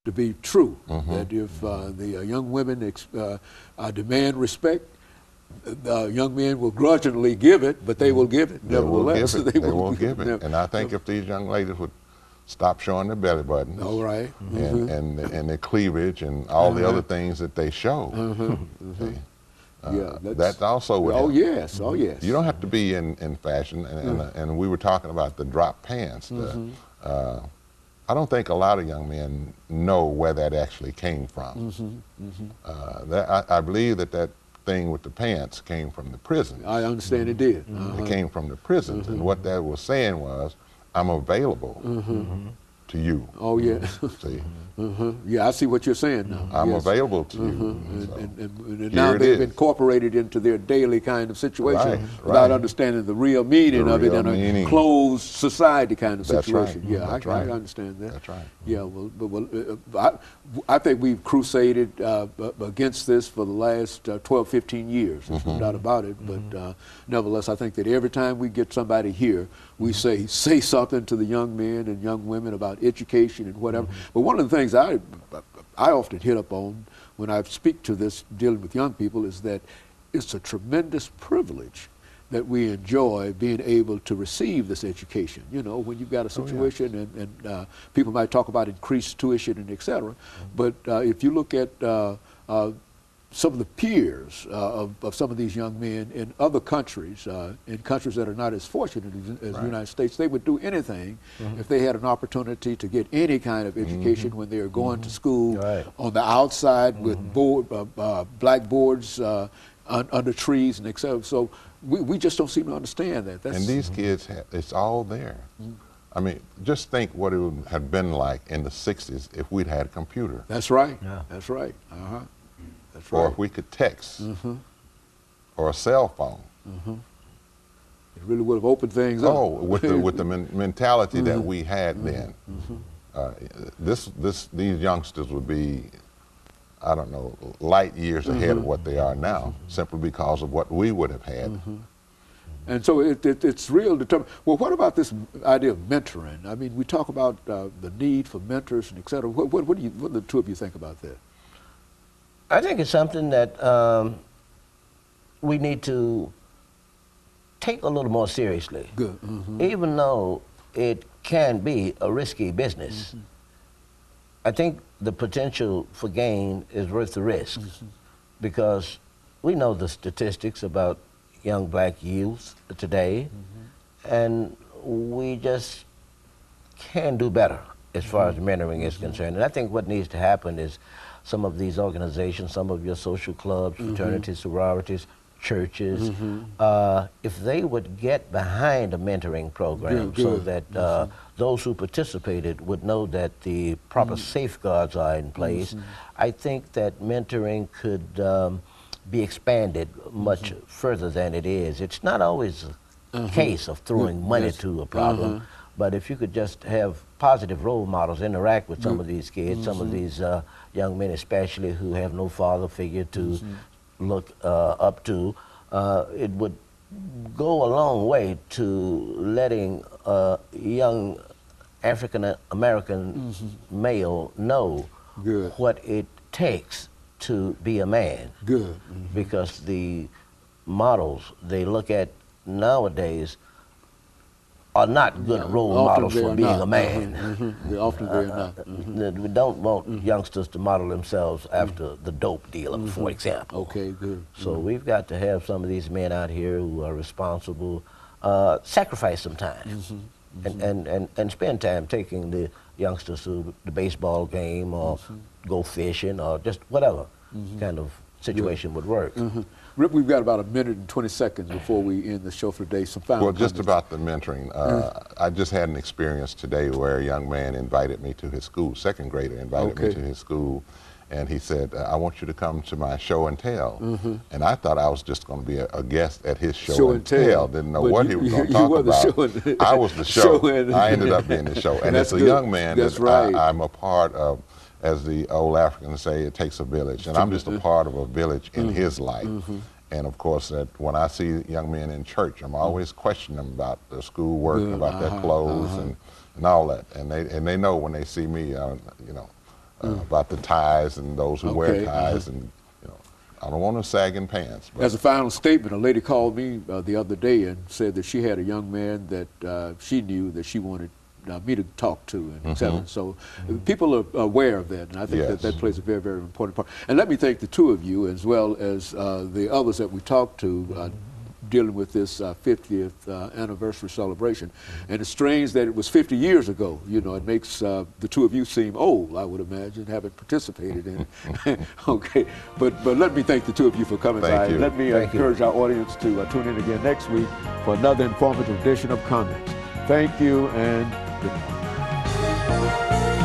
to be true. That if the young women demand respect, young men will grudgingly give it, but they will give it nevertheless. They will give it. And I think if these young ladies would stop showing their belly buttons, all right, and their cleavage and all the other things that they show, that also would help. Oh yes, oh yes. You don't have to be in fashion, and we were talking about the drop pants. I don't think a lot of young men know where that actually came from. I believe that thing with the pants came from the prisons. I understand it did. It came from the prisons, and what that was saying was, I'm available to you. Oh yeah. See? Yeah, I see what you're saying now. I'm available to you. And now they've incorporated into their daily kind of situation without understanding the real meaning of it in a closed society kind of situation. Yeah, I understand that. That's right. Yeah, I think we've crusaded against this for the last 12, 15 years. There's no doubt about it. But nevertheless, I think that every time we get somebody here, we say something to the young men and young women about education and whatever. But one of the things I often hit up on when I speak to this dealing with young people is that it's a tremendous privilege that we enjoy being able to receive this education. You know, when you've got a situation and people might talk about increased tuition and et cetera, but if you look at some of the peers of some of these young men in other countries, in countries that are not as fortunate as the United States, they would do anything if they had an opportunity to get any kind of education when they are going to school on the outside with blackboards under trees and et cetera. So we just don't seem to understand that. And these kids, it's all there. I mean, just think what it would have been like in the 60s if we'd had a computer. That's right. Yeah. That's right. That's right. Or if we could text, or a cell phone. It really would have opened things up. Oh, with the mentality that we had then. These youngsters would be, I don't know, light years ahead of what they are now, simply because of what we would have had. And so it's real determined. Well, what about this idea of mentoring? I mean, we talk about the need for mentors and et cetera. What do the two of you think about that? I think it's something that we need to take a little more seriously. Good. Even though it can be a risky business, I think the potential for gain is worth the risk, because we know the statistics about young black youth today, and we just can do better as far as mentoring is concerned. And I think what needs to happen is some of these organizations, some of your social clubs, fraternities, sororities, churches, if they would get behind a mentoring program so that those who participated would know that the proper safeguards are in place, I think that mentoring could be expanded much further than it is. It's not always a case of throwing money to a problem, but if you could just have positive role models, interact with some of these kids, some of these young men especially who have no father figure to look up to, it would go a long way to letting a young African-American male know what it takes to be a man. Because the models they look at nowadays are not good role models for being a man. They're not. We don't want youngsters to model themselves after the dope dealer, for example. Okay, good. So we've got to have some of these men out here who are responsible, sacrifice some time and spend time taking the youngsters to the baseball game or go fishing or just whatever kind of situation would work. Rip, we've got about 1 minute and 20 seconds before we end the show for today. Some final comments. Just about the mentoring. I just had an experience today where a young man invited me to his school, second grader invited me to his school, and he said, I want you to come to my show and tell. And I thought I was just going to be a guest at his show and tell. Didn't know what he was going to talk about. I was the show. I ended up being the show. And as a young man, I'm a part of, as the old Africans say, it takes a village. And I'm just a part of a village in his life. And of course, that when I see young men in church, I'm always questioning them about their school work, about their clothes and all that. And they know when they see me, you know, about the ties and those who wear Okay, ties, and you know, I don't want no sagging pants. But As a final statement, a lady called me the other day and said that she had a young man that she knew that she wanted me to talk to, and et cetera. So people are aware of that, and I think that Yes. plays a very, very important part. And let me thank the two of you, as well as the others that we talked to, dealing with this 50th anniversary celebration. And it's strange that it was 50 years ago. You know, it makes the two of you seem old, I would imagine, having participated in it. Okay, but let me thank the two of you for coming by. Thank you. Let me Thank you. encourage our audience to tune in again next week for another informative edition of Comments. Thank you, and good night.